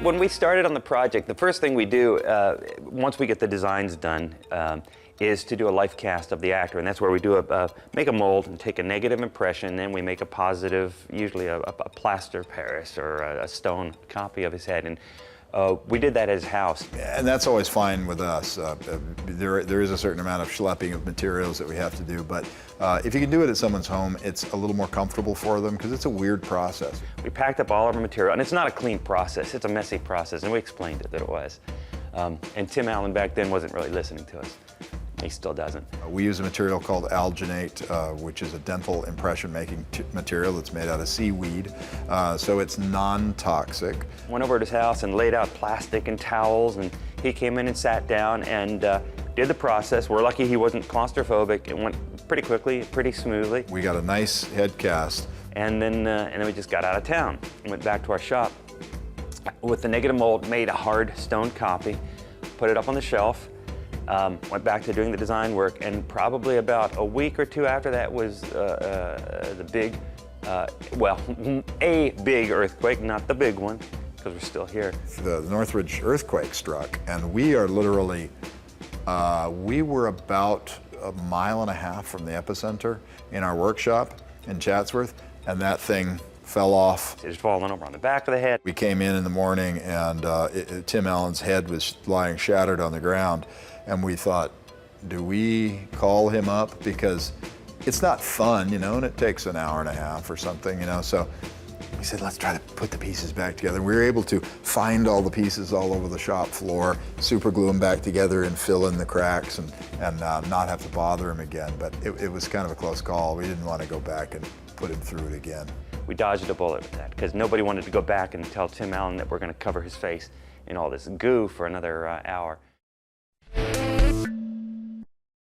When we started on the project, the first thing we do, once we get the designs done, is to do a life cast of the actor, and that's where we do make a mold and take a negative impression, and then we make a positive, usually a plaster Paris or a stone copy of his head, and we did that at his house. And that's always fine with us. There is a certain amount of schlepping of materials that we have to do, but if you can do it at someone's home, it's a little more comfortable for them because it's a weird process. We packed up all of our material, and it's not a clean process, it's a messy process, and we explained it that it was. And Tim Allen back then wasn't really listening to us. He still doesn't. We use a material called alginate, which is a dental impression-making material that's made out of seaweed, so it's non-toxic. Went over to his house and laid out plastic and towels, and he came in and sat down and did the process. We're lucky he wasn't claustrophobic. It went pretty quickly, pretty smoothly. We got a nice head cast. And then we just got out of town and went back to our shop. With the negative mold, made a hard stone copy, put it up on the shelf, went back to doing the design work, and probably about a week or two after that was the big, well, a big earthquake, not the big one, because we're still here. The Northridge earthquake struck, and we are literally, we were about 1.5 miles from the epicenter in our workshop in Chatsworth, and that thing fell off. It was falling over on the back of the head. We came in the morning, and Tim Allen's head was lying shattered on the ground. And we thought, do we call him up? Because it's not fun, you know, and it takes an hour and a half or something, you know. So we said, let's try to put the pieces back together. We were able to find all the pieces all over the shop floor, super glue them back together and fill in the cracks and not have to bother him again. But it was kind of a close call. We didn't want to go back and put him through it again. We dodged a bullet with that because nobody wanted to go back and tell Tim Allen that we're going to cover his face in all this goo for another hour.